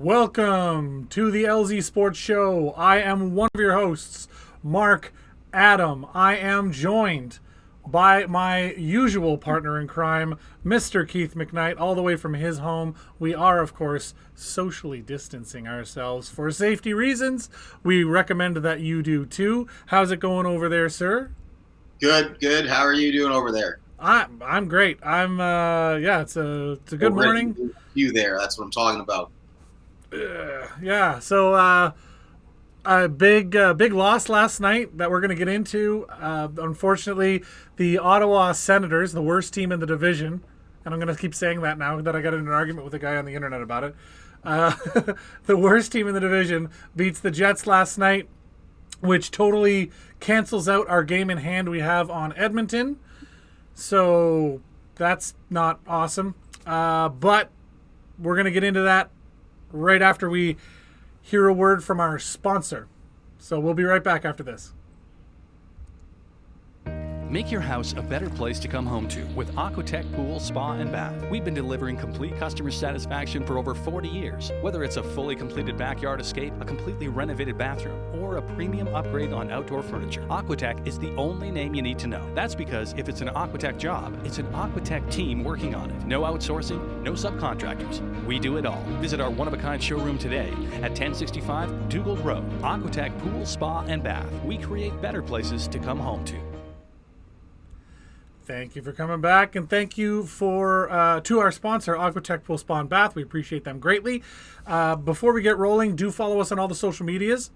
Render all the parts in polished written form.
Welcome to the LZ Sports Show. I am one of your hosts, Mark Adam. I am joined by my usual partner in crime, Mr. Keith McKnight, all the way from his home. We are, of course, socially distancing ourselves for safety reasons. We recommend that you do too. How's it going over there, sir? Good. How are you doing over there? I'm great. It's a good morning. You there? That's what I'm talking about. So a big loss last night that we're going to get into. Unfortunately, the Ottawa Senators, the worst team in the division, and I'm going to keep saying that now that I got in an argument with a guy on the internet about it. The worst team in the division beats the Jets last night, which totally cancels out our game in hand we have on Edmonton. So that's not awesome. But we're going to get into that right after we hear a word from our sponsor. So we'll be right back after this. Make your house a better place to come home to with Aquatech Pool, Spa, and Bath. We've been delivering complete customer satisfaction for over 40 years. Whether it's a fully completed backyard escape, a completely renovated bathroom, or a premium upgrade on outdoor furniture, Aquatech is the only name you need to know. That's because if it's an Aquatech job, it's an Aquatech team working on it. No outsourcing, no subcontractors. We do it all. Visit our one-of-a-kind showroom today at 1065 Dugald Road. Aquatech Pool, Spa, and Bath. We create better places to come home to. Thank you for coming back, and thank you for to our sponsor, Aquatech Pool Spa and Bath. We appreciate them greatly. Before we get rolling, do follow us on all the social medias,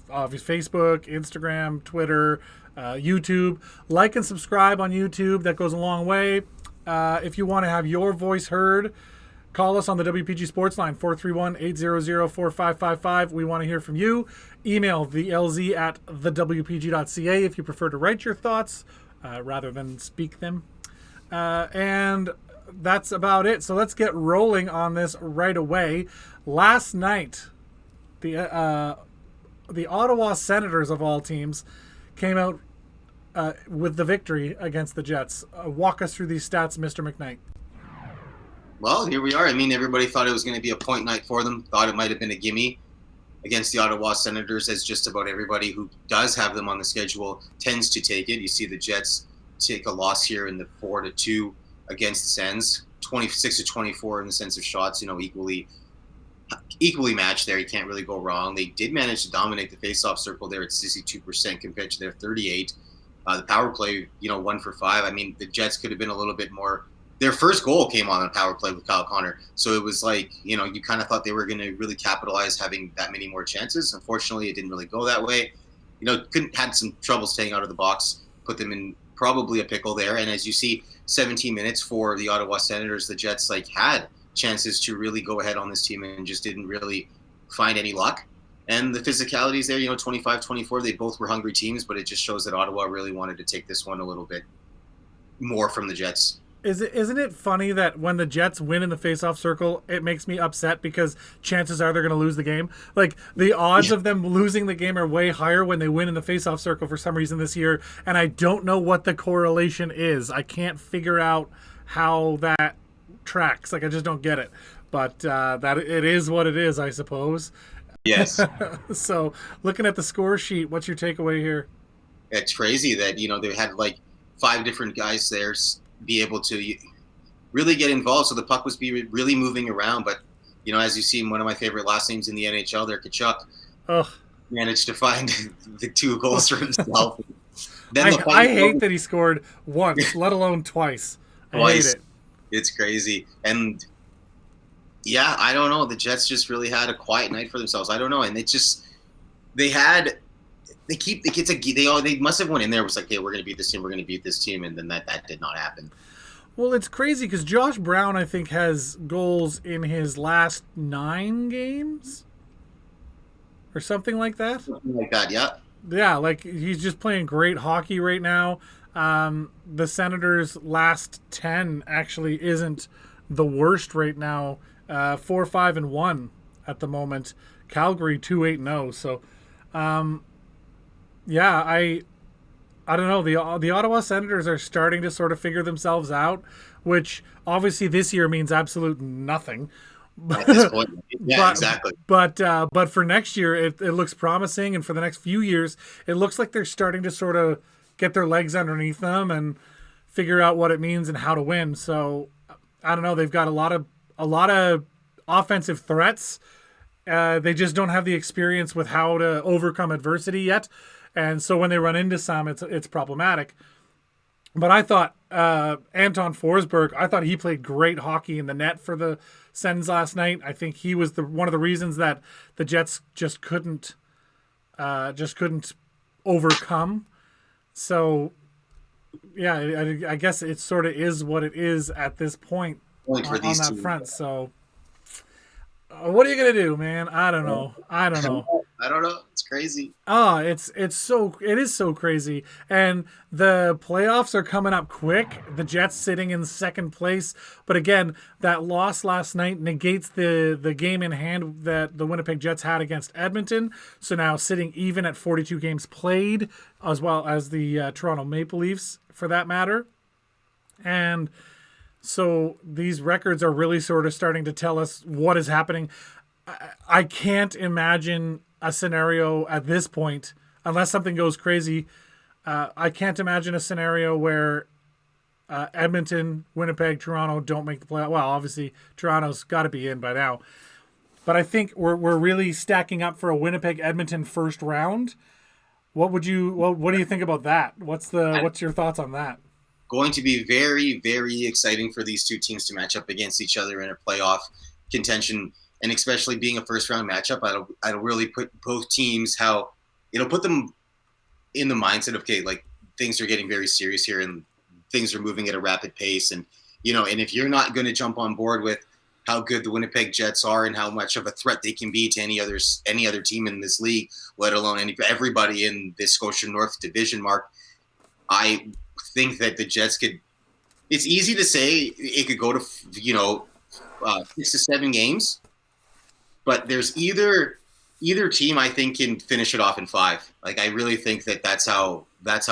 Facebook, Instagram, Twitter, YouTube. Like and subscribe on YouTube. That goes a long way. If you want to have your voice heard, call us on the WPG Sports Line, 431-800-4555. We want to hear from you. Email the LZ at thewpg.ca if you prefer to write your thoughts rather than speak them. And that's about it. So let's get rolling on this right away. Last night, the Ottawa Senators, of all teams, came out with the victory against the Jets. Walk us through these stats, Mr. McKnight. Well, here we are. I mean, everybody thought it was going to be a point night for them. Thought it might have been a gimme against the Ottawa Senators, as just about everybody who does have them on the schedule tends to take it. You see the Jets take a loss here in the 4-2 against the Sens, 26-24 in the sense of shots, equally matched there. You can't really go wrong. They did manage to dominate the faceoff circle there at 62% compared to their 38. The power play, 1 for 5. I mean, the Jets could have been a little bit more. Their first goal came on a power play with Kyle Connor. So it was like, you kind of thought they were going to really capitalize having that many more chances. Unfortunately, it didn't really go that way. Had some trouble staying out of the box, put them in probably a pickle there. And as you see, 17 minutes for the Ottawa Senators, the Jets had chances to really go ahead on this team and just didn't really find any luck. And the physicalities there, 25-24, they both were hungry teams, but it just shows that Ottawa really wanted to take this one a little bit more from the Jets. Isn't it funny that when the Jets win in the faceoff circle, it makes me upset because chances are they're going to lose the game? Like, the odds of them losing the game are way higher when they win in the faceoff circle for some reason this year, and I don't know what the correlation is. I can't figure out how that tracks. Like, I just don't get it. But that it is what it is, I suppose. Yes. So, looking at the score sheet, what's your takeaway here? It's crazy that, they had 5 different guys there be able to really get involved. So the puck was really moving around. But, as you see, one of my favorite last names in the NHL there, Tkachuk, managed to find the 2 goals for himself. Then I hate that he scored once, let alone twice. I hate it. It's crazy. And, yeah, I don't know. The Jets just really had a quiet night for themselves. I don't know. And they must have went in there. It was like, hey, we're going to beat this team. We're going to beat this team. And then that did not happen. Well, it's crazy because Josh Brown, I think, has goals in his last 9 games or something like that. Something like that, yeah. Yeah, he's just playing great hockey right now. The Senators' last 10 actually isn't the worst right now. 4-5-1 at the moment. Calgary 2-8-0. So, yeah, I don't know. The Ottawa Senators are starting to sort of figure themselves out, which obviously this year means absolute nothing. at this point. Yeah, exactly. But for next year, it looks promising, and for the next few years, it looks like they're starting to sort of get their legs underneath them and figure out what it means and how to win. So I don't know. They've got a lot of offensive threats. They just don't have the experience with how to overcome adversity yet, and so when they run into some, it's problematic. But I thought Anton Forsberg, I thought he played great hockey in the net for the Sens last night. I think he was one of the reasons that the Jets just couldn't overcome. So, yeah, I guess it sort of is what it is at this point on that front. So, what are you gonna do, man? I don't know. I don't know. It's crazy. It is so crazy. And the playoffs are coming up quick. The Jets sitting in second place. But again, that loss last night negates the game in hand that the Winnipeg Jets had against Edmonton. So now sitting even at 42 games played, as well as the Toronto Maple Leafs, for that matter. And so these records are really sort of starting to tell us what is happening. I can't imagine a scenario at this point, unless something goes crazy. I can't imagine a scenario where Edmonton, Winnipeg, Toronto don't make the playoff. Well, obviously Toronto's got to be in by now, but I think we're really stacking up for a Winnipeg Edmonton first round. What do you think about that? What's your thoughts on that? Going to be very, very exciting for these two teams to match up against each other in a playoff contention, and especially being a first round matchup. It'll really put both teams it'll put them in the mindset of, okay, like things are getting very serious here and things are moving at a rapid pace, and and if you're not going to jump on board with how good the Winnipeg Jets are and how much of a threat they can be to any other team in this league, let alone everybody in this Scotia North Division, Mark, I think that the Jets could. It's easy to say it could go to 6 to 7 games, but there's either team I think can finish it off in 5. Like I really think that's how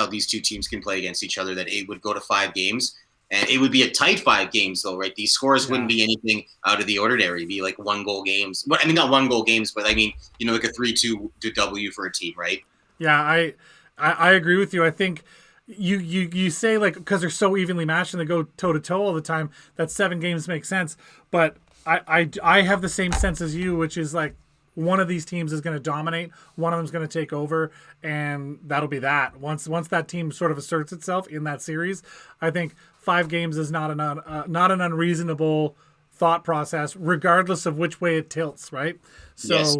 these two teams can play against each other. That it would go to 5 games, and it would be a tight 5 games though, right? These scores wouldn't be anything out of the ordinary. It'd be like 1-goal games. But I mean, not 1-goal games, but I mean, like a 3-2 W for a team, right? Yeah, I agree with you. I think. You say, like, because they're so evenly matched and they go toe to toe all the time, that 7 games makes sense. But I have the same sense as you, which is like one of these teams is going to dominate, one of them's going to take over, and that'll be that. Once that team sort of asserts itself in that series, I think 5 games is not an unreasonable thought process, regardless of which way it tilts, right? So yes.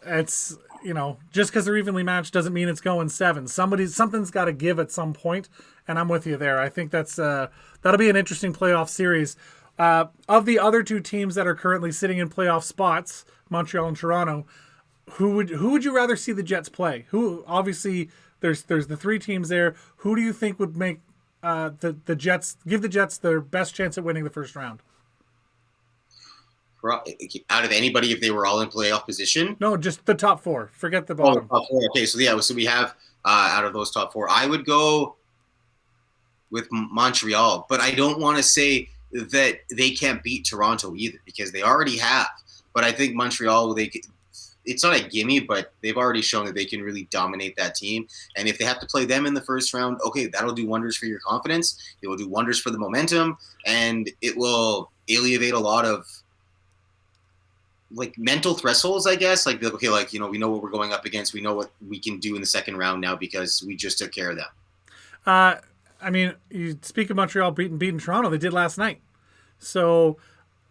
It's. Just because they're evenly matched doesn't mean it's going 7. Something's got to give at some point, and I'm with you there. I think that'll be an interesting playoff series. Of the other 2 teams that are currently sitting in playoff spots, Montreal and Toronto, who would you rather see the Jets play? Who obviously there's the 3 teams there. Who do you think would make the Jets give the Jets their best chance at winning the first round? Out of anybody, if they were all in playoff position? No, just the top 4. Forget the bottom. Top 4. Okay, so we have out of those top 4, I would go with Montreal, but I don't want to say that they can't beat Toronto either, because they already have. But I think Montreal, it's not a gimme, but they've already shown that they can really dominate that team. And if they have to play them in the first round, okay, that'll do wonders for your confidence. It will do wonders for the momentum, and it will alleviate a lot of like mental thresholds, I guess. Like, okay, like, we know what we're going up against. We know what we can do in the second round now because we just took care of them. I mean, you speak of Montreal beating Toronto. They did last night. So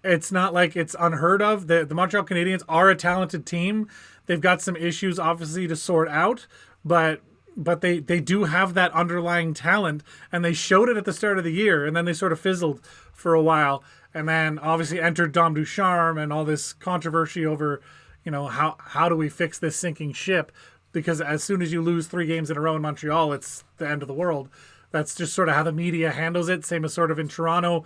it's not like it's unheard of. The Montreal Canadiens are a talented team. They've got some issues, obviously, to sort out, but they do have that underlying talent, and they showed it at the start of the year, and then they sort of fizzled for a while. And then obviously entered Dom Ducharme and all this controversy over, how do we fix this sinking ship? Because as soon as you lose 3 games in a row in Montreal, it's the end of the world. That's just sort of how the media handles it. Same as sort of in Toronto,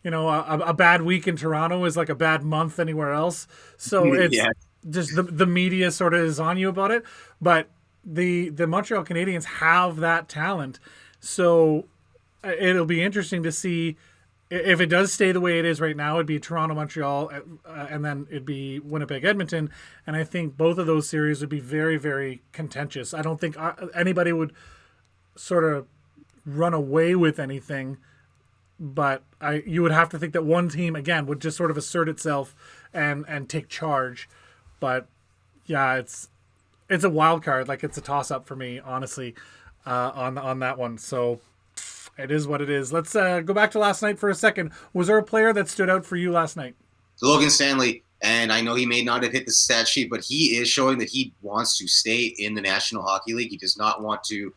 a bad week in Toronto is like a bad month anywhere else. So it's just the media sort of is on you about it. But the Montreal Canadiens have that talent. So it'll be interesting to see if it does stay the way it is right now, it'd be Toronto, Montreal, and then it'd be Winnipeg, Edmonton. And I think both of those series would be very, very contentious. I don't think anybody would sort of run away with anything, but you would have to think that one team, again, would just sort of assert itself and take charge. But yeah, it's a wild card. Like, it's a toss-up for me, honestly, on that one. So it is what it is. Let's go back to last night for a second. Was there a player that stood out for you last night? Logan Stanley, and I know he may not have hit the stat sheet, but he is showing that he wants to stay in the National Hockey League. He does not want to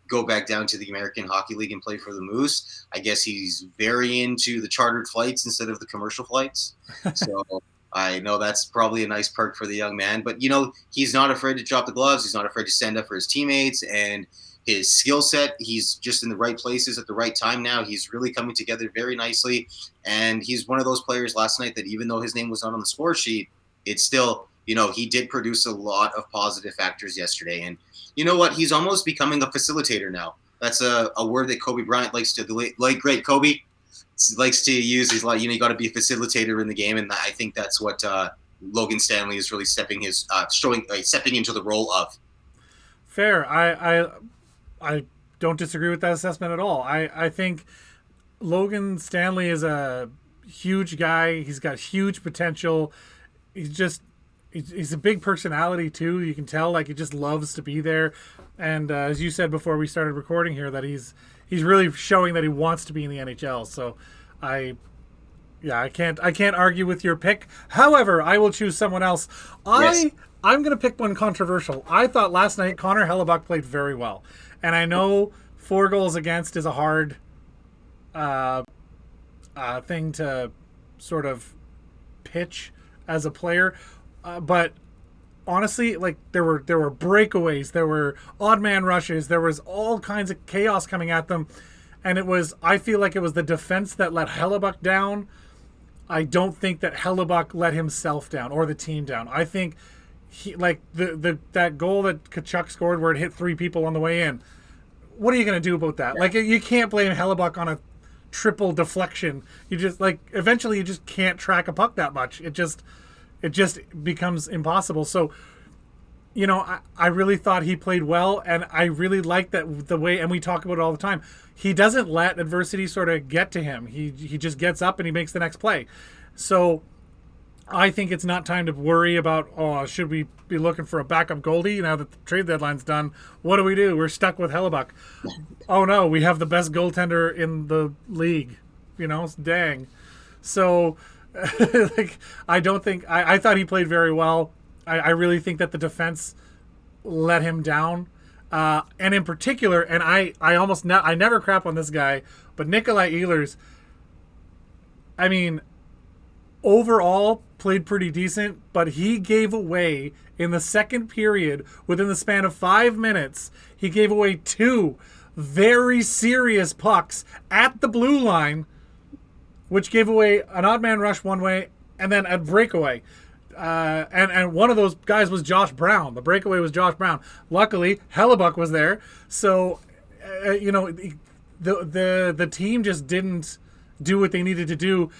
go back down to the American Hockey League and play for the Moose. I guess he's very into the chartered flights instead of the commercial flights. So I know that's probably a nice perk for the young man. But, he's not afraid to drop the gloves. He's not afraid to stand up for his teammates. And his skill set, he's just in the right places at the right time now. He's really coming together very nicely. And he's one of those players last night that even though his name was not on the score sheet, it's still, he did produce a lot of positive factors yesterday. And you know what? He's almost becoming a facilitator now. That's a word that Kobe Bryant likes to, the great Kobe likes to use. He's like, you got to be a facilitator in the game. And I think that's what Logan Stanley is really stepping into the role of. Fair. I don't disagree with that assessment at all. I think Logan Stanley is a huge guy. He's got huge potential. He's a big personality too. You can tell, like, he just loves to be there. And as you said before we started recording here, that he's really showing that he wants to be in the NHL. So I can't argue with your pick. However, I will choose someone else. I'm going to pick one controversial. I thought last night Connor Hellebuyck played very well. And I know 4 goals against is a hard thing to sort of pitch as a player. But honestly, like, there were breakaways, there were odd man rushes, there was all kinds of chaos coming at them. And I feel like it was the defense that let Hellebuyck down. I don't think that Hellebuyck let himself down or the team down. I think that goal that Tkachuk scored where it hit 3 people on the way in. What are you going to do about that? Like, you can't blame Hellebuyck on a triple deflection. You just, eventually you just can't track a puck that much. It just becomes impossible. So, I really thought he played well, and I really like that the way, and we talk about it all the time, he doesn't let adversity sort of get to him. He just gets up and he makes the next play. So I think it's not time to worry about, should we be looking for a backup goalie now that the trade deadline's done? What do we do? We're stuck with Hellebuyck. Oh no, we have the best goaltender in the league. Dang. So I don't think I thought he played very well. I really think that the defense let him down. And in particular, and I never crap on this guy, but Nikolai Ehlers, I mean, overall played pretty decent, but he gave away in the second period, within the span of 5 minutes, he gave away 2 very serious pucks at the blue line, which gave away an odd man rush one way and then a breakaway. And one of those guys was Josh Brown. The breakaway was Josh Brown. Luckily, Hellebuyck was there. So, the team just didn't do what they needed to do.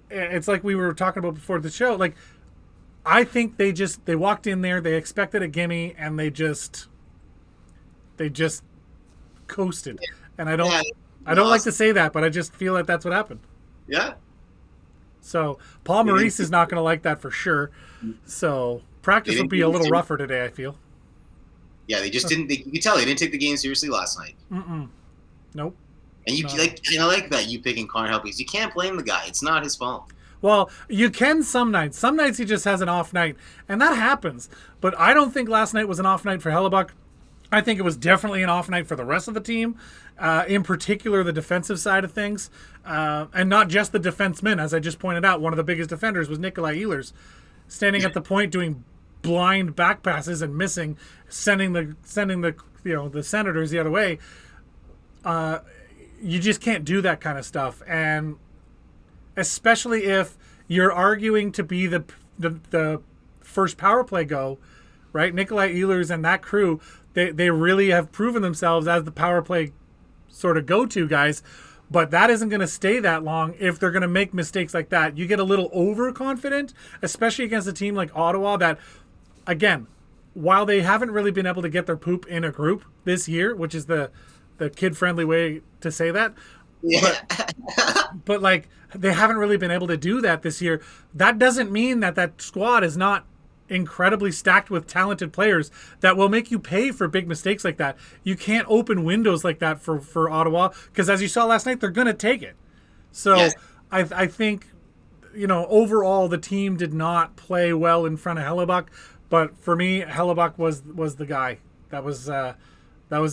It's like we were talking about before the show. Like, I think they walked in there, they expected a gimme, and they just coasted. And I don't like to say that, but I just feel that that's what happened. Yeah. So Paul Maurice is not going to like that for sure. So practice will be a little rougher today, I feel. Yeah, they just didn't. You can tell they didn't take the game seriously last night. Nope. And I like that you picking Connor Hellebuyck, because you can't blame the guy. It's not his fault. Well, you can some nights. Some nights he just has an off night, and that happens. But I don't think last night was an off night for Hellebuyck. I think it was definitely an off night for the rest of the team, in particular the defensive side of things, and not just the defensemen. As I just pointed out, one of the biggest defenders was Nikolai Ehlers, standing at the point doing blind back passes and missing, sending the the Senators the other way. You just can't do that kind of stuff, and especially if you're arguing to be the first power play go, right? Nikolai Ehlers and that crew, they really have proven themselves as the power play sort of go-to guys. But that isn't going to stay that long if they're going to make mistakes like that. You get a little overconfident, especially against a team like Ottawa that, again, while they haven't really been able to get their poop in a group this year, which is the kid-friendly way to say that, Yeah. but like they haven't really been able to do that this year. That doesn't mean that squad is not incredibly stacked with talented players that will make you pay for big mistakes like that. You can't open windows like that for Ottawa because, as you saw last night, they're going to take it. So Yes. I think, overall the team did not play well in front of Hellebuyck, but for me, Hellebuyck was the guy. That was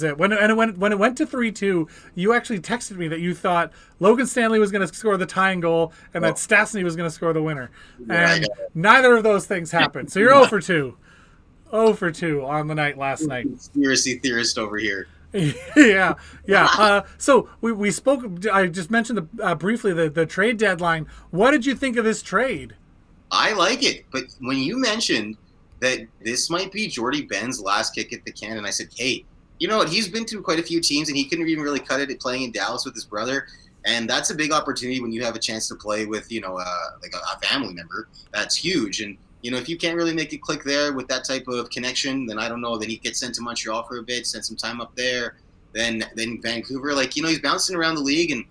it. When it went to 3-2, you actually texted me that you thought Logan Stanley was going to score the tying goal and that Stastny was going to score the winner. And neither of those things happened. So you're 0 for 2. 0 for 2 on the night last night. Conspiracy theorist over here. Yeah. So we spoke. I just mentioned briefly the trade deadline. What did you think of this trade? I like it, but when you mentioned that this might be Jordy Benn's last kick at the can, and I said, hey, you know what? He's been through quite a few teams, and he couldn't even really cut it at playing in Dallas with his brother. And that's a big opportunity when you have a chance to play with, like a family member. That's huge. And, if you can't really make it click there with that type of connection, then I don't know. Then he gets sent to Montreal for a bit, spend some time up there. Then Vancouver, he's bouncing around the league. And,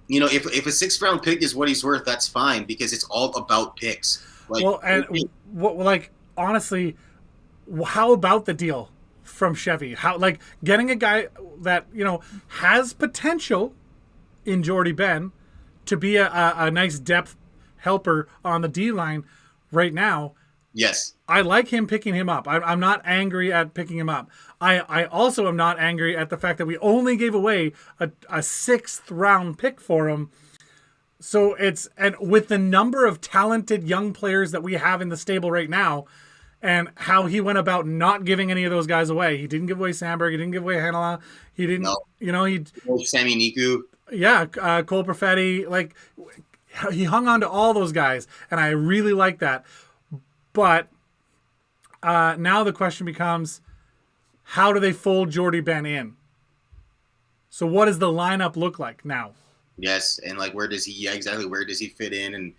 if a 6th round pick is what he's worth, that's fine because it's all about picks. Honestly, how about the deal from Chevy? How, getting a guy that, has potential in Jordy Benn to be a nice depth helper on the D line right now. Yes. I like him picking him up. I'm not angry at picking him up. I also am not angry at the fact that we only gave away a 6th round pick for him. So and with the number of talented young players that we have in the stable right now, and how he went about not giving any of those guys away. He didn't give away Sandberg. He didn't give away Hanela. He didn't, Sammy Niku. Yeah, Cole Perfetti. He hung on to all those guys, and I really like that. But now the question becomes, how do they fold Jordy Benn in? So what does the lineup look like now? Yes, and where does he fit in? And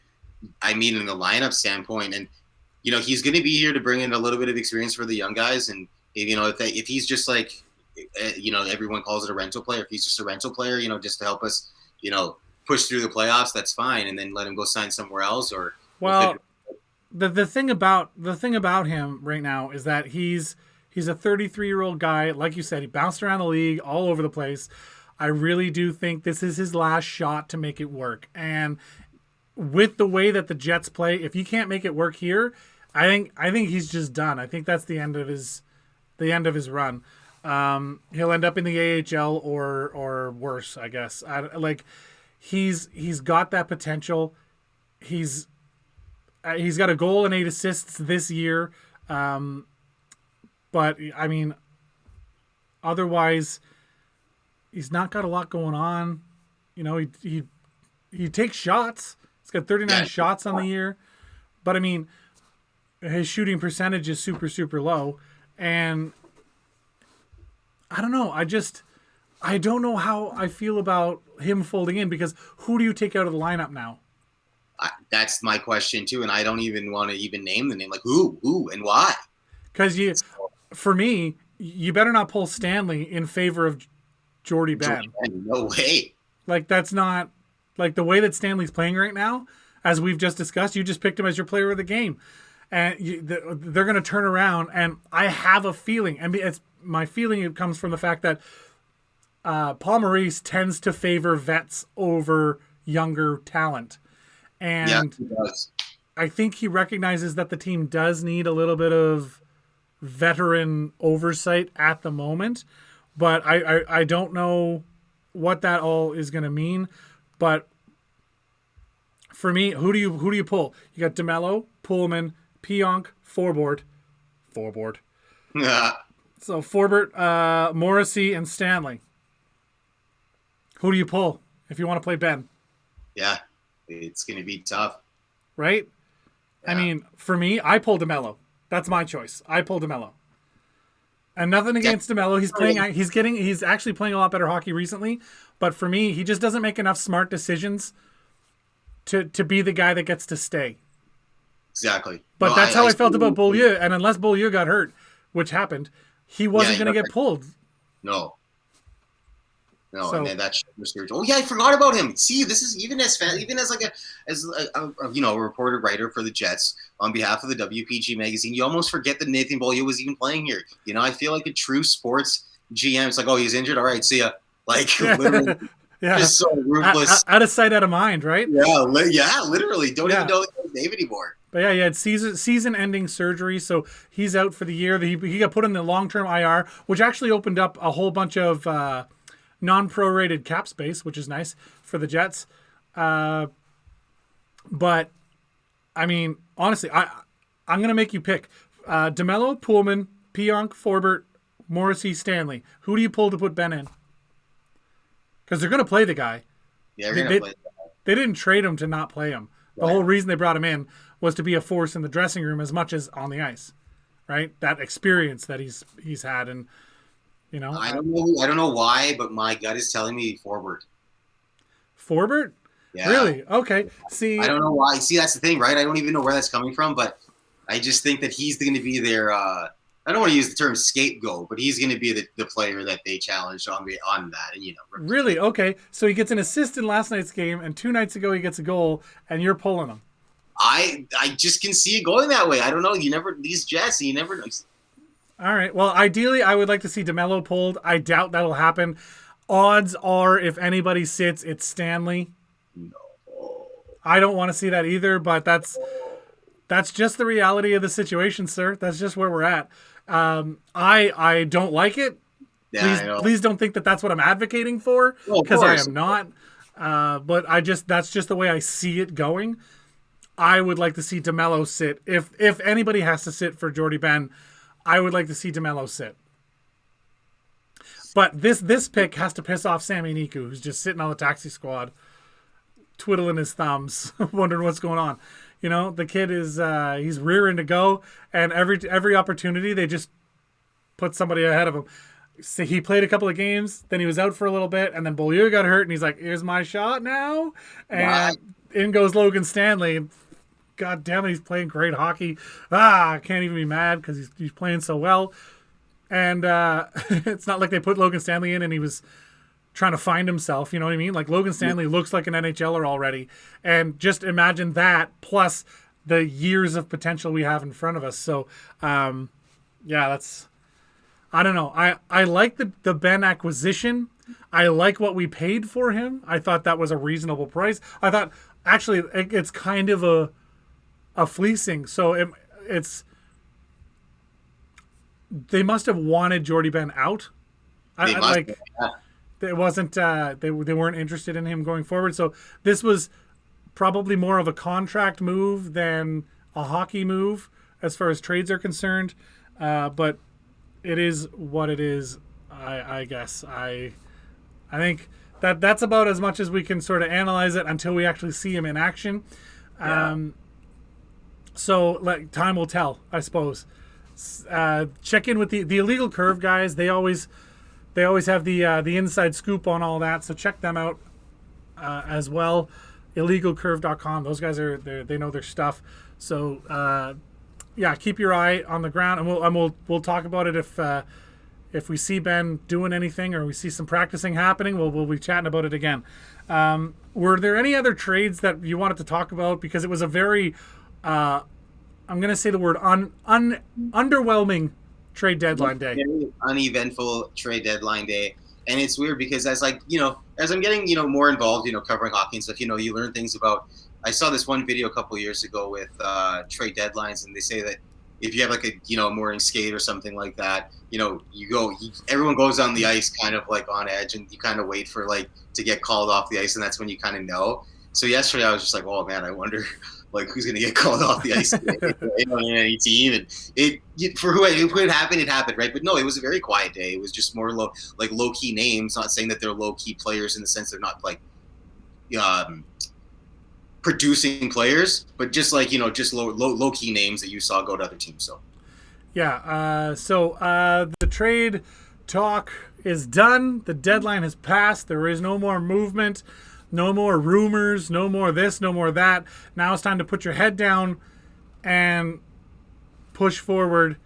I mean, in the lineup standpoint, and he's going to be here to bring in a little bit of experience for the young guys. And, if he's just everyone calls it a rental player. If he's just a rental player, just to help us, push through the playoffs, that's fine. And then let him go sign somewhere else. Or the thing about him right now is that he's a 33-year-old guy. Like you said, he bounced around the league all over the place. I really do think this is his last shot to make it work. And with the way that the Jets play, if you can't make it work here, I think he's just done. I think that's the end of his run. He'll end up in the AHL or worse, I guess. He's got that potential. He's got a goal and 8 assists this year. But I mean, otherwise, he's not got a lot going on. He takes shots. He's got 39 shots on the year. But I mean, his shooting percentage is super, super low. And I don't know. I don't know how I feel about him folding in, because who do you take out of the lineup now? That's my question too. And I don't even want to even name the name. Who, and why? Because for me, you better not pull Stanley in favor of Jordy Benn. No way. That's not the way that Stanley's playing right now. As we've just discussed, you just picked him as your player of the game, and they're going to turn around. And I have a feeling, and it's my feeling. It comes from the fact that Paul Maurice tends to favor vets over younger talent, and he does. I think he recognizes that the team does need a little bit of veteran oversight at the moment. But I don't know what that all is going to mean. But for me, who do you pull? You got DeMello, Pullman, Pionk, Forbort. So Forbort, Morrissey, and Stanley. Who do you pull if you want to play Ben? Yeah, it's going to be tough. Right? Yeah. I mean, for me, I pull DeMello. That's my choice. I pull DeMello. And nothing against DeMello. He's actually playing a lot better hockey recently. But for me, he just doesn't make enough smart decisions to be the guy that gets to stay. Exactly. But No, that's how I felt about Beaulieu. And unless Beaulieu got hurt, which happened, he wasn't going to get pulled. No. And then that was serious. Oh yeah, I forgot about him. See, this is even as like a reporter writer for the Jets on behalf of the WPG magazine. You almost forget that Nathan Beaulieu was even playing here. You know, I feel like a true sports GM. It's like, oh, he's injured. All right, see ya. Like literally, just so ruthless. Out of sight, out of mind, right? Yeah, literally. Don't even know his name anymore. But yeah, he had season-ending surgery, so he's out for the year. He got put in the long-term IR, which actually opened up a whole bunch of non-prorated cap space, which is nice for the Jets. But I mean, honestly, I'm gonna make you pick DeMello, Pullman, Pionk, Forbert, Morrissey, Stanley. Who do you pull to put Ben in? Because they're gonna play the guy. Yeah, they're gonna play the guy. They didn't trade him to not play him. The whole reason they brought him in was to be a force in the dressing room as much as on the ice, right? That experience that he's had, and you know, I don't know why, but my gut is telling me Forbert. Forbert? Yeah. Really? Okay. See, I don't know why. See, that's the thing, right? I don't even know where that's coming from, but I just think that he's going to be their. I don't want to use the term scapegoat, but he's going to be the player that they challenged on that, and Really? Okay. So he gets an assist in last night's game, and 2 nights ago he gets a goal, and you're pulling him. I just can see it going that way. I don't know. These Jets, you never know. All right. Well, ideally, I would like to see DeMello pulled. I doubt that'll happen. Odds are, if anybody sits, it's Stanley. No. I don't want to see that either, but that's just the reality of the situation, sir. That's just where we're at. I don't like it. Yeah, please don't think that that's what I'm advocating for, because I am not. But that's just the way I see it going. I would like to see DeMello sit. If anybody has to sit for Jordy Ben, I would like to see DeMello sit. But this pick has to piss off Sammy Niku, who's just sitting on the taxi squad, twiddling his thumbs, wondering what's going on. You know, the kid is he's rearing to go, and every opportunity they just put somebody ahead of him. So he played a couple of games, then he was out for a little bit, and then Beaulieu got hurt, and he's like, "Here's my shot now," and in goes Logan Stanley. God damn it, he's playing great hockey. I can't even be mad because he's playing so well. And it's not like they put Logan Stanley in and he was trying to find himself. You know what I mean? Like, Logan Stanley looks like an NHLer already. And just imagine that plus the years of potential we have in front of us. So, yeah, that's... I don't know. I like the Ben acquisition. I like what we paid for him. I thought that was a reasonable price. I thought, actually, it's kind of a fleecing. So it's they must have wanted Jordy Ben out. It wasn't they weren't interested in him going forward. So this was probably more of a contract move than a hockey move as far as trades are concerned. But it is what it is. I guess I think that's about as much as we can sort of analyze it until we actually see him in action. Yeah. So time will tell, I suppose. Check in with the Illegal Curve guys. They always have the inside scoop on all that. So check them out as well. IllegalCurve.com. Those guys they know their stuff. So yeah, keep your eye on the ground, and we'll talk about it if we see Ben doing anything or we see some practicing happening. We'll be chatting about it again. Were there any other trades that you wanted to talk about? Because it was a very I'm going to say the word underwhelming trade deadline day. Very uneventful trade deadline day. And it's weird because as I'm getting, more involved, covering hockey and stuff, you learn things about, I saw this one video a couple of years ago with trade deadlines, and they say that if you have like a, morning skate or something like that, everyone goes on the ice kind of like on edge, and you kind of wait for to get called off the ice, and that's when you kind of know. So yesterday I was just like, oh man, I wonder who's going to get called off the ice today, on any team. And for who it happened, right? But no, it was a very quiet day. It was just more low-key names, not saying that they're low-key players in the sense they're not producing players, but just just low-key names that you saw go to other teams. So yeah, the trade talk is done. The deadline has passed. There is no more movement, no more rumors, no more this, no more that. Now it's time to put your head down and push forward.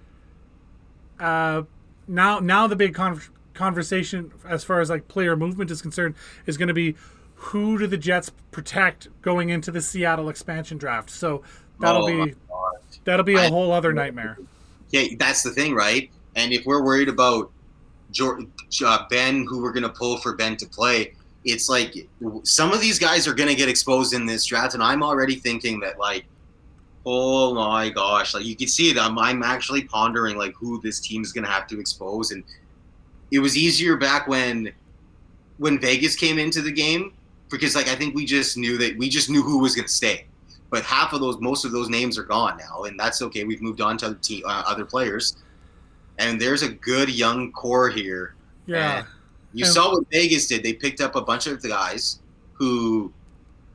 Now the big conversation as far as like player movement is concerned is going to be, who do the Jets protect going into the Seattle expansion draft? So that'll be a whole other nightmare. Yeah, that's the thing, right? And if we're worried about Ben, who we're going to pull for Ben to play, it's like some of these guys are going to get exposed in this draft, and I'm already thinking that, like, oh my gosh, like you can see it. I'm actually pondering like who this team is going to have to expose, and it was easier back when Vegas came into the game, because like I think we just knew who was going to stay. But most of those names are gone now, and that's okay. We've moved on to other players, and there's a good young core here. Yeah, and you saw what Vegas did. They picked up a bunch of the guys who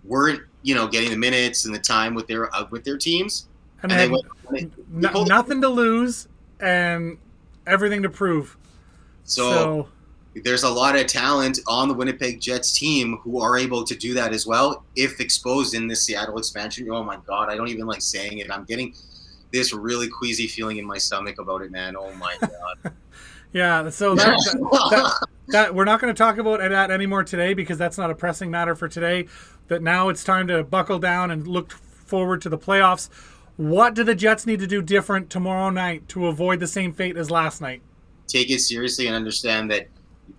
weren't, getting the minutes and the time with their teams, and they nothing to lose and everything to prove. So there's a lot of talent on the Winnipeg Jets team who are able to do that as well if exposed in this Seattle expansion. Oh my God, I don't even like saying it. I'm getting this really queasy feeling in my stomach about it, man. Oh my God. Yeah, so that we're not going to talk about that anymore today, because that's not a pressing matter for today. That now it's time to buckle down and look forward to the playoffs. What do the Jets need to do different tomorrow night to avoid the same fate as last night? Take it seriously and understand that,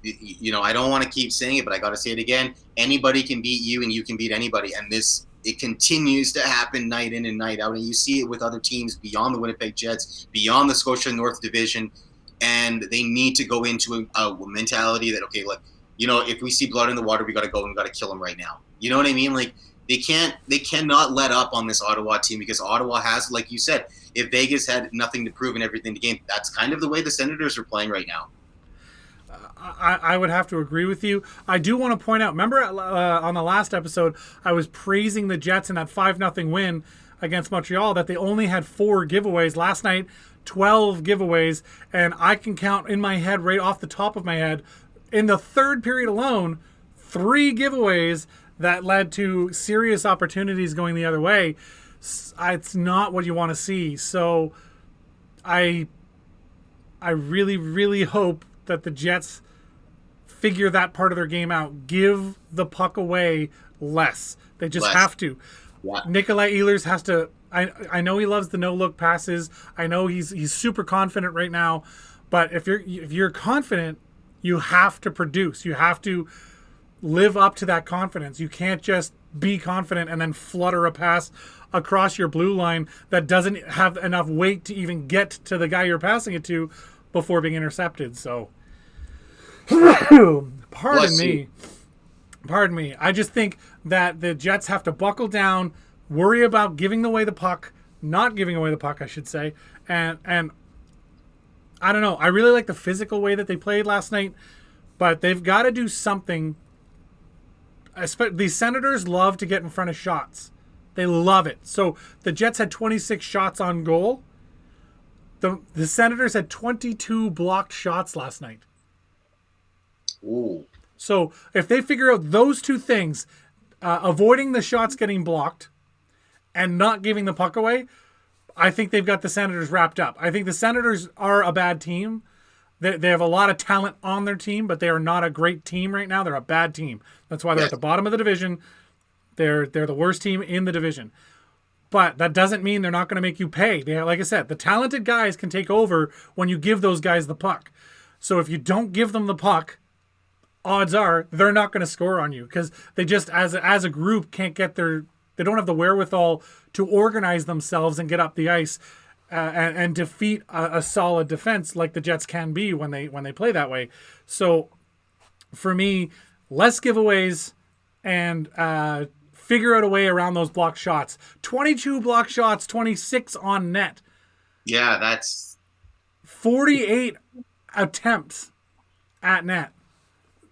I don't want to keep saying it, but I got to say it again. Anybody can beat you and you can beat anybody. And it continues to happen night in and night out. And you see it with other teams beyond the Winnipeg Jets, beyond the Scotia North Division. And they need to go into a mentality that, okay, like, if we see blood in the water, we got to go and we got to kill them right now. You know what I mean? Like, they cannot let up on this Ottawa team, because Ottawa has, like you said, if Vegas had nothing to prove and everything to gain, that's kind of the way the Senators are playing right now. I would have to agree with you. I do want to point out, remember on the last episode, I was praising the Jets in that 5-0 win against Montreal, that they only had 4 giveaways. Last night, 12 giveaways, and I can count in my head, right off the top of my head, in the third period alone, 3 giveaways that led to serious opportunities going the other way. It's not what you want to see. So I really, really hope that the Jets figure that part of their game out. Give the puck away less. They just have to. Yeah. Nikolai Ehlers has to. I know he loves the no-look passes. I know he's super confident right now. But if you're confident, you have to produce. You have to live up to that confidence. You can't just be confident and then flutter a pass across your blue line that doesn't have enough weight to even get to the guy you're passing it to before being intercepted. So, pardon me. I just think that the Jets have to buckle down, worry about not giving away the puck, I should say. And I don't know. I really like the physical way that they played last night, but they've got to do something. The Senators love to get in front of shots. They love it. So the Jets had 26 shots on goal. The Senators had 22 blocked shots last night. Ooh. So if they figure out those two things, avoiding the shots getting blocked and not giving the puck away, I think they've got the Senators wrapped up. I think the Senators are a bad team. They have a lot of talent on their team, but they are not a great team right now. They're a bad team. That's why they're at the bottom of the division. They're the worst team in the division. But that doesn't mean they're not going to make you pay. Like I said, the talented guys can take over when you give those guys the puck. So if you don't give them the puck, odds are they're not going to score on you, because they just, as a group, can't get they don't have the wherewithal to organize themselves and get up the ice and defeat a solid defense like the Jets can be when they play that way. So for me, less giveaways and figure out a way around those blocked shots. 22 blocked shots, 26 on net. Yeah, that's 48 attempts at net.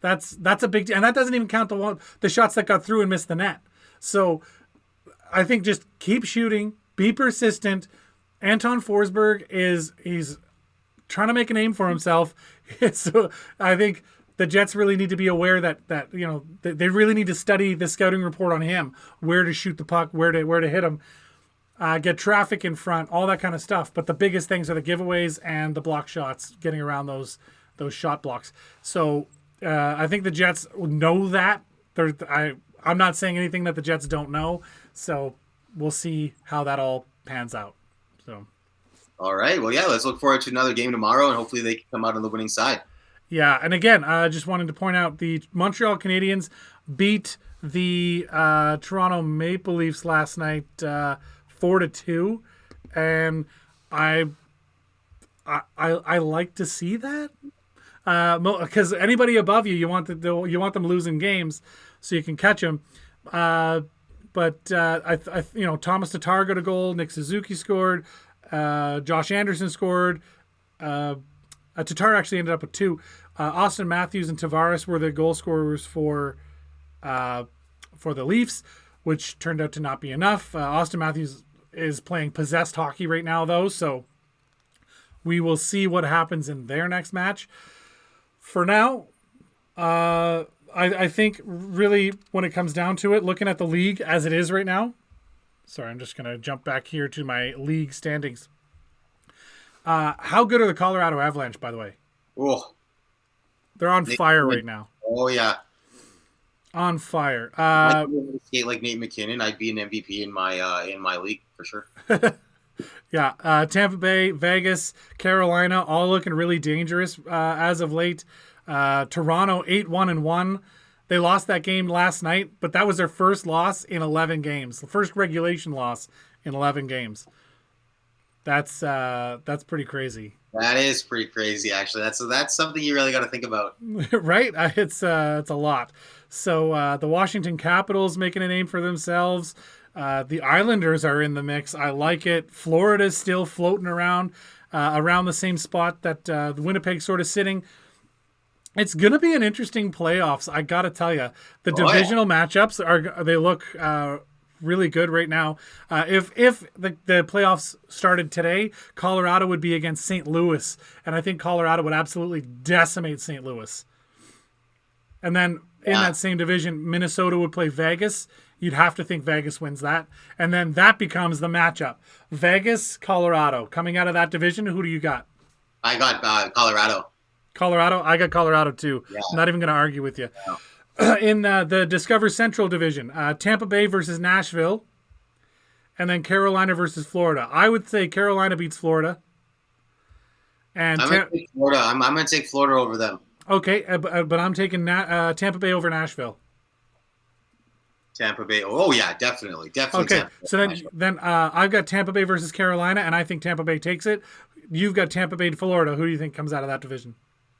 That's a big, and that doesn't even count the shots that got through and missed the net. So I think just keep shooting, be persistent. Anton Forsberg he's trying to make a name for himself. So I think the Jets really need to be aware that they really need to study the scouting report on him, where to shoot the puck, where to hit him, get traffic in front, all that kind of stuff. But the biggest things are the giveaways and the block shots, getting around those shot blocks. So I think the Jets know that. I'm not saying anything that the Jets don't know. So we'll see how that all pans out. So. All right. Well, yeah, let's look forward to another game tomorrow, and hopefully they can come out on the winning side. Yeah, and again, I just wanted to point out the Montreal Canadiens beat the Toronto Maple Leafs last night 4-2, and I like to see that because anybody above you, you want them losing games so you can catch them. But Thomas Tatar got a goal, Nick Suzuki scored, Josh Anderson scored. Tatar actually ended up with 2. Austin Matthews and Tavares were the goal scorers for the Leafs, which turned out to not be enough. Austin Matthews is playing possessed hockey right now, though, so we will see what happens in their next match. For now, I think really when it comes down to it, looking at the league as it is right now. Sorry, I'm just going to jump back here to my league standings. How good are the Colorado Avalanche, by the way? Oh, they're on fire right now. Oh yeah, on fire. I'd skate like Nate McKinnon. I'd be an MVP in my league for sure. Yeah, Tampa Bay, Vegas, Carolina, all looking really dangerous as of late. Toronto 8-1-1. They lost that game last night, but that was their first loss in 11 games. The first regulation loss in 11 games. That's pretty crazy. That is pretty crazy, actually. That's something you really got to think about, right? It's a lot. So the Washington Capitals making a name for themselves. The Islanders are in the mix. I like it. Florida's still floating around the same spot that the Winnipeg sort of sitting. It's going to be an interesting playoffs. I got to tell you, the divisional matchups they look really good right now. If the playoffs started today, Colorado would be against St. Louis, and I think Colorado would absolutely decimate St. Louis. And then in that same division, Minnesota would play Vegas. You'd have to think Vegas wins that. And then that becomes the matchup. Vegas, Colorado. Coming out of that division, who do you got? I got Colorado. Colorado? I got Colorado too. Yeah. I'm not even going to argue with you. No. In the Discover Central division, Tampa Bay versus Nashville, and then Carolina versus Florida. I would say Carolina beats Florida. And I'm going to take Florida. I'm going to take Florida over them. Okay, but I'm taking Tampa Bay over Nashville. Tampa Bay. Oh yeah, definitely. Okay, Tampa Bay, so then I've got Tampa Bay versus Carolina, and I think Tampa Bay takes it. You've got Tampa Bay to Florida. Who do you think comes out of that division?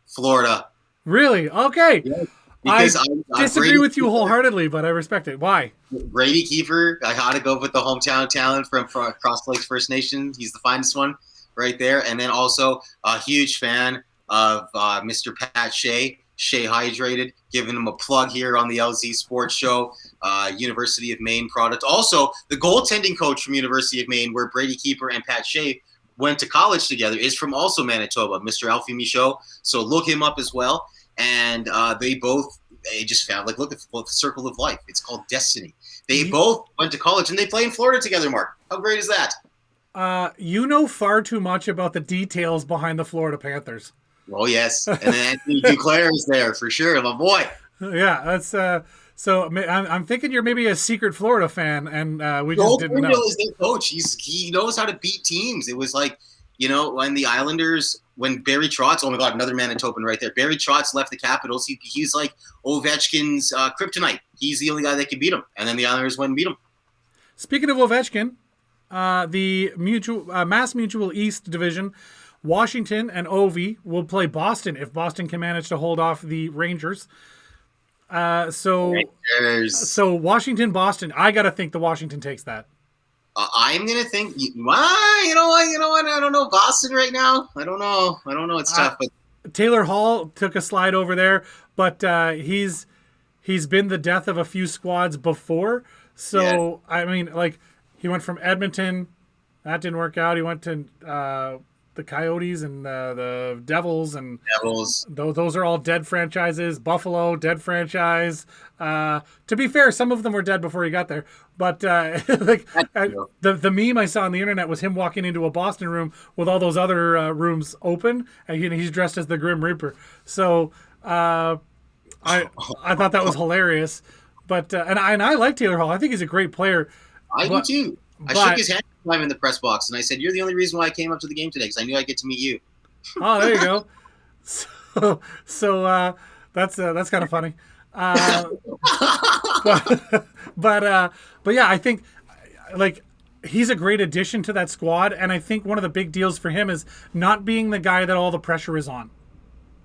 Florida. Really? Okay. Yeah. I disagree with you wholeheartedly, but I respect it. Why? Brady Kiefer. I got to go with the hometown talent from Cross Lakes First Nation. He's the finest one right there. And then also a huge fan of Mr. Pat Shea Hydrated, giving him a plug here on the LZ Sports Show, University of Maine product. Also, the goaltending coach from University of Maine, where Brady Kiefer and Pat Shea went to college together, is from also Manitoba, Mr. Alfie Michaud. So look him up as well. And they just found, look at the circle of life. It's called destiny. They both went to college, and they play in Florida together, Mark. How great is that? You know far too much about the details behind the Florida Panthers. Oh, yes. And then Anthony Duclair is there for sure, my boy. Yeah, that's so I'm thinking you're maybe a secret Florida fan, and we just didn't know. Is their coach. He knows how to beat teams. It was like, when the Islanders, when Barry Trotz, oh my God, another Manitoban right there. Barry Trotz left the Capitals. He's like Ovechkin's kryptonite. He's the only guy that can beat him. And then the Islanders went and beat him. Speaking of Ovechkin, the Mass Mutual East Division, Washington and Ovi will play Boston if Boston can manage to hold off the Rangers. So Washington, Boston. I got to think the Washington takes that. I'm gonna think. You know what? I don't know Boston right now. I don't know. It's tough. But Taylor Hall took a slide over there, but he's been the death of a few squads before. So yeah. I mean, he went from Edmonton, that didn't work out. He went to the the Coyotes and the Devils, and Devils. those are all dead franchises. Buffalo, dead franchise. To be fair, some of them were dead before he got there. But the meme I saw on the internet was him walking into a Boston room with all those other rooms open, and he's dressed as the Grim Reaper. So I thought that was hilarious. But and I like Taylor Hall. I think he's a great player. I do too. I shook his hand in the press box, and I said, "You're the only reason why I came up to the game today, because I knew I'd get to meet you." Oh, there you go. So that's kind of funny. But yeah, I think like he's a great addition to that squad, and I think one of the big deals for him is not being the guy that all the pressure is on.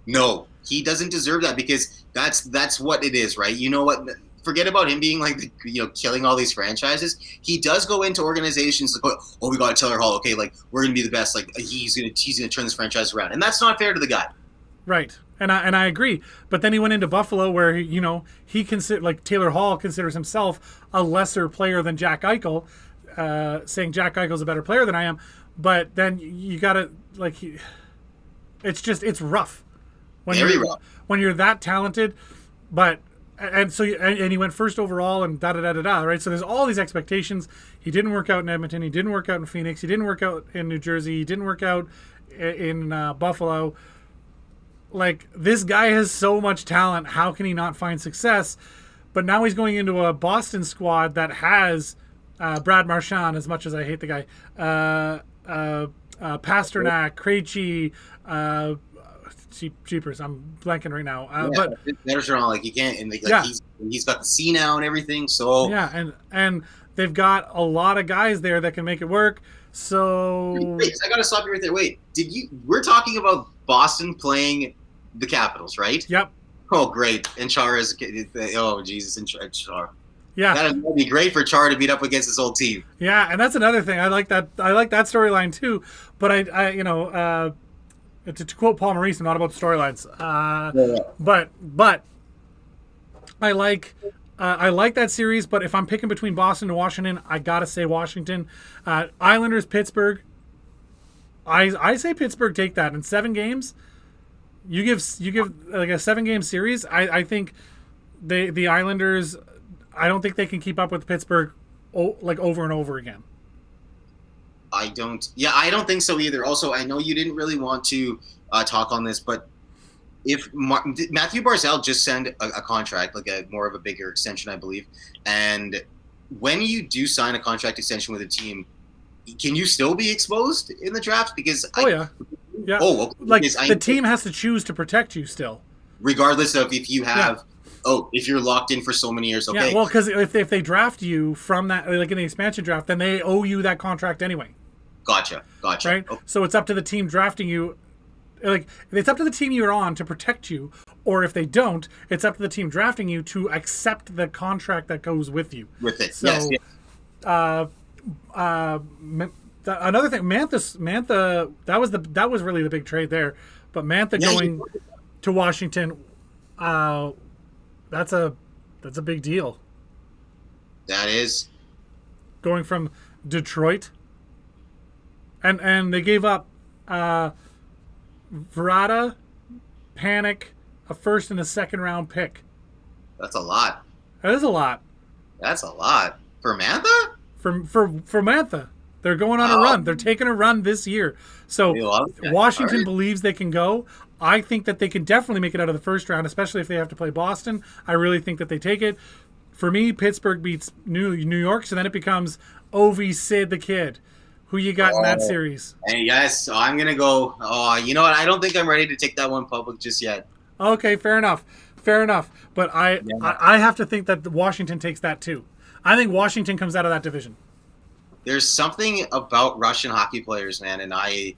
No, he doesn't deserve that, because that's what it is, right? You know what? Forget about him being like, killing all these franchises. He does go into organizations like, oh, we got Taylor Hall. Okay, like we're gonna be the best. Like he's gonna turn this franchise around, and that's not fair to the guy. Right, and I agree. But then he went into Buffalo, where he Taylor Hall considers himself a lesser player than Jack Eichel, saying Jack Eichel's a better player than I am. But then you gotta it's rough Very rough when you're that talented, but. And so, and he went first overall, and right? So there's all these expectations. He didn't work out in Edmonton. He didn't work out in Phoenix. He didn't work out in New Jersey. He didn't work out in Buffalo. Like, this guy has so much talent. How can he not find success? But now he's going into a Boston squad that has Brad Marchand, as much as I hate the guy, Pasternak, Krejci, Cheapers. I'm blanking right now. But Bergeron, like, you can't. And he's got the C now and everything. So yeah, and they've got a lot of guys there that can make it work. So wait, I gotta stop you right there. Wait, we're talking about Boston playing the Capitals, right? Yep. Oh, great. And Char is. Oh, Jesus, and Char. Yeah, that'd be great for Char to beat up against his old team. Yeah, and that's another thing. I like that storyline too. But I to quote Paul Maurice, I'm not about storylines. But I like that series. But if I'm picking between Boston and Washington, I gotta say Washington. Islanders, Pittsburgh. I say Pittsburgh take that in 7 games. You give like a 7-game series. I think the Islanders. I don't think they can keep up with Pittsburgh over and over again. I don't think so either. Also, I know you didn't really want to talk on this, but if Matthew Barzal just signed a contract, like more of a bigger extension, I believe, and when you do sign a contract extension with a team, can you still be exposed in the draft? Because yeah. Okay. Like the team has to choose to protect you still, regardless of if you have. Yeah. Oh, if you're locked in for so many years, okay. Yeah, well, because if they draft you from that, like in the expansion draft, then they owe you that contract anyway. Gotcha. Right? Okay. So it's up to the team drafting you. Like, it's up to the team you're on to protect you, or if they don't, it's up to the team drafting you to accept the contract that goes with you. With it, so, yes. Another thing, Mantha, that was really the big trade there. But Mantha going to Washington, that's a big deal. That is. Going from Detroit. And they gave up Verada, Panic, a first and a second round pick. That's a lot. That is a lot. That's a lot. For Mantha? For Mantha. They're going on a run. They're taking a run this year. So Washington believes they can go. I think that they can definitely make it out of the first round, especially if they have to play Boston. I really think that they take it. For me, Pittsburgh beats New York, so then it becomes Ovi, Sid, the Kid. Who you got in that series? Hey, yes, so I'm going to go. Oh, you know what? I don't think I'm ready to take that one public just yet. Okay, fair enough. But I have to think that Washington takes that too. I think Washington comes out of that division. There's something about Russian hockey players, man, and I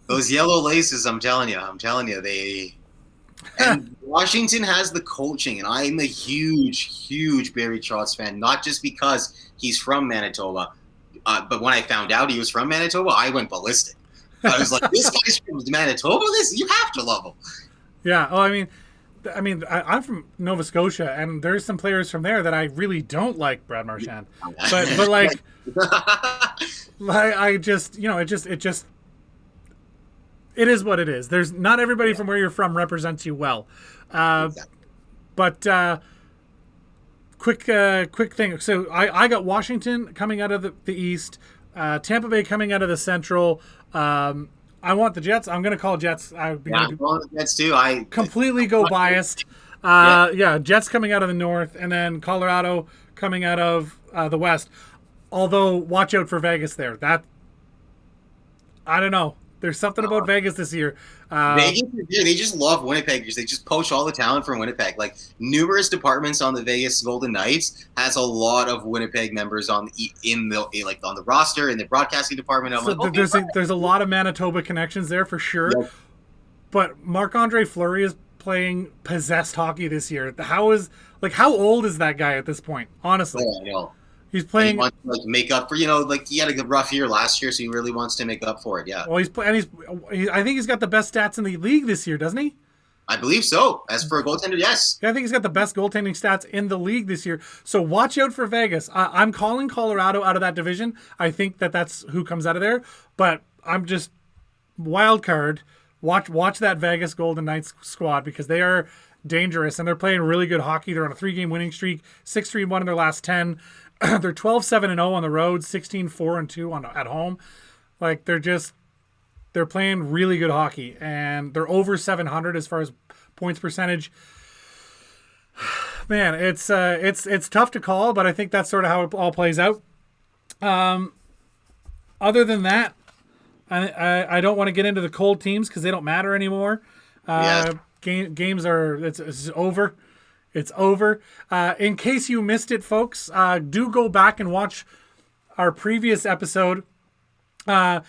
those yellow laces, I'm telling you, they. And Washington has the coaching, and I'm a huge Barry Trotz fan, not just because he's from Manitoba, but when I found out he was from Manitoba, I went ballistic. I was like, this guy's from Manitoba? You have to love him. Yeah, well, I mean, I mean, I'm from Nova Scotia, and there's some players from there that I really don't like, Brad Marchand. But like, I just, you know, it just. It is what it is. There's not everybody from where you're from represents you well. But quick thing. So I got Washington coming out of the East, Tampa Bay coming out of the Central. I want the Jets. I'm going to call Jets. I'm calling the Jets too. I completely go biased. Jets coming out of the North, and then Colorado coming out of the West. Although, watch out for Vegas there. That I don't know. There's something about Vegas this year. Vegas, they just love Winnipeg because they just poach all the talent from Winnipeg. Like numerous departments on the Vegas Golden Knights has a lot of Winnipeg members on the roster in the broadcasting department. There's a lot of Manitoba connections there for sure. Yep. But Marc-Andre Fleury is playing possessed hockey this year. How old is that guy at this point? Honestly, I know. He's playing. He wants to make up for he had a rough year last year, so he really wants to make up for it. Yeah. Well, I think he's got the best stats in the league this year, doesn't he? I believe so. As for a goaltender, yes. Yeah, I think he's got the best goaltending stats in the league this year. So watch out for Vegas. I'm calling Colorado out of that division. I think that's who comes out of there. But I'm just wild card. Watch that Vegas Golden Knights squad because they are dangerous and they're playing really good hockey. They're on a 3-game winning streak, 6-3-1 in their last 10. They're 12-7-0 on the road, 16-4-2 at home. Like they're playing really good hockey, and they're over 700 as far as points percentage. Man, it's tough to call, but I think that's sort of how it all plays out. Other than that, I don't want to get into the cold teams because they don't matter anymore. Games it's over. It's over. In case you missed it, folks, do go back and watch our previous episode. And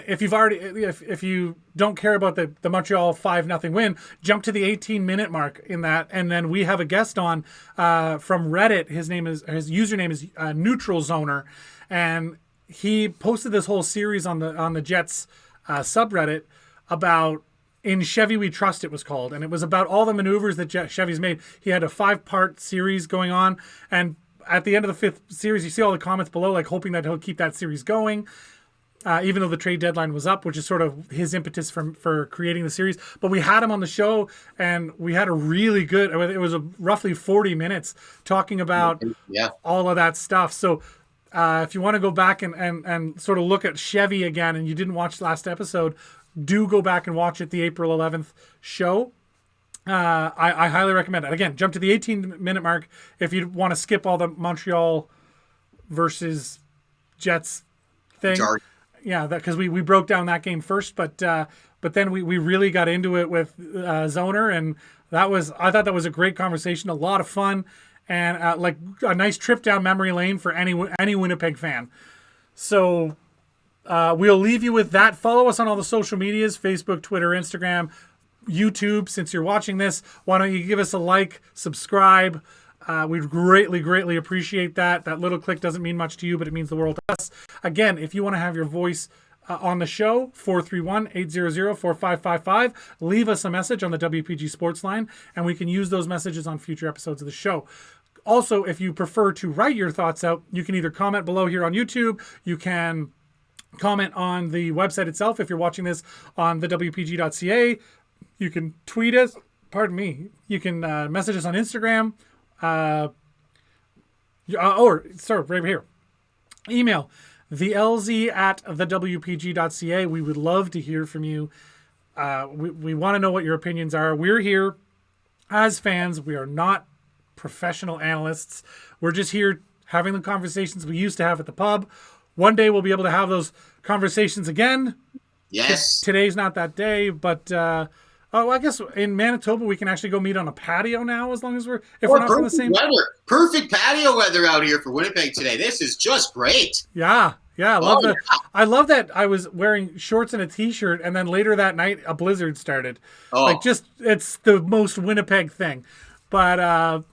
if you don't care about the Montreal 5-0 win, jump to the 18-minute mark in that, and then we have a guest on from Reddit. His username is Neutral Zoner, and he posted this whole series on the Jets subreddit about. In Chevy We Trust, it was called, and it was about all the maneuvers that Chevy's made. He had a 5-part series going on, and at the end of the 5th series, you see all the comments below, like hoping that he'll keep that series going, even though the trade deadline was up, which is sort of his impetus for creating the series. But we had him on the show, and we had a really good. It was roughly 40 minutes talking about all of that stuff. So. If you want to go back and sort of look at Chevy again, and you didn't watch last episode, do go back and watch it, the April 11th show. I highly recommend it. Again, jump to the 18-minute mark if you want to skip all the Montreal versus Jets thing. Jordy. Yeah, because we broke down that game first, but then we really got into it with Zoner, and I thought that was a great conversation, a lot of fun, and like a nice trip down memory lane for any Winnipeg fan. So we'll leave you with that. Follow us on all the social medias, Facebook, Twitter, Instagram, YouTube. Since you're watching this, why don't you give us a like, subscribe. We'd greatly appreciate that. That little click doesn't mean much to you, but it means the world to us. Again, if you want to have your voice on the show, 431-800-4555. Leave us a message on the WPG Sports line, and we can use those messages on future episodes of the show. Also, if you prefer to write your thoughts out, you can either comment below here on YouTube. You can comment on the website itself if you're watching this on the WPG.ca. You can tweet us. Pardon me. You can message us on Instagram. Right here. Email thelz@thewpg.ca. We would love to hear from you. We want to know what your opinions are. We're here as fans. We are not professional analysts. We're just here having the conversations we used to have at the pub. One day we'll be able to have those conversations again. Yes. Today's not that day, but I guess in Manitoba we can actually go meet on a patio now, as long as we're not from the same weather. Perfect patio weather out here for Winnipeg today. This is just great. Yeah. I love that I was wearing shorts and a t-shirt, and then later that night a blizzard started. It's the most Winnipeg thing. But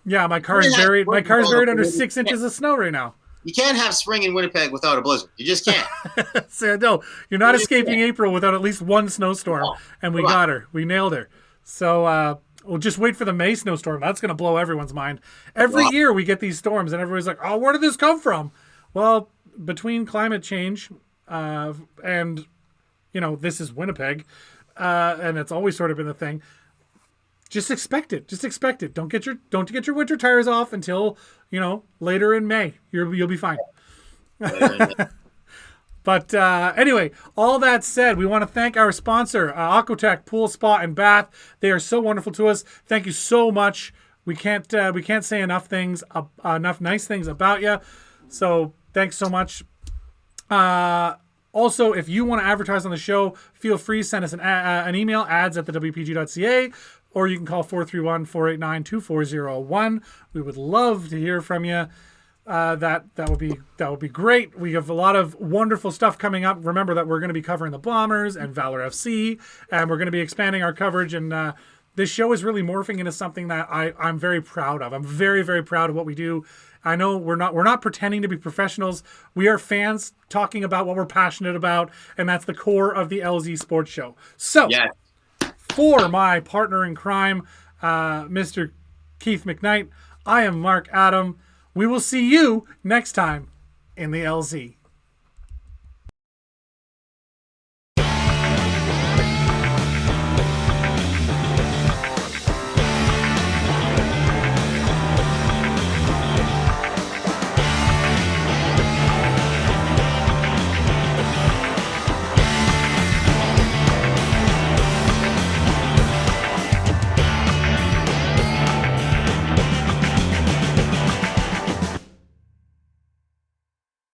my car's buried. My car's buried under 6 inches of snow right now. You can't have spring in Winnipeg without a blizzard. You just can't. So, no, you're not escaping April without at least one snowstorm. And we got her. We nailed her. So Well, just wait for the May snowstorm. That's going to blow everyone's mind. Every year we get these storms, and everybody's like, "Oh, where did this come from?" Well, between climate change and this is Winnipeg, and it's always sort of been the thing. Just expect it. Just expect it. Don't get your winter tires off until later in May. You'll be fine. But anyway, all that said, we want to thank our sponsor, Aquatech Pool Spa and Bath. They are so wonderful to us. Thank you so much. We can't say enough nice things about you. So thanks so much. Also, if you want to advertise on the show, feel free to send us an email, ads@thewpg.ca, or you can call 431-489-2401. We would love to hear from you. That would be great. We have a lot of wonderful stuff coming up. Remember that we're going to be covering the Bombers and Valor FC, and we're going to be expanding our coverage. And this show is really morphing into something that I'm very proud of. I'm very, very proud of what we do. I know we're not pretending to be professionals. We are fans talking about what we're passionate about, and that's the core of the LZ Sports Show. So, yeah. For my partner in crime, Mr. Keith McKnight, I am Mark Adam. We will see you next time in the LZ.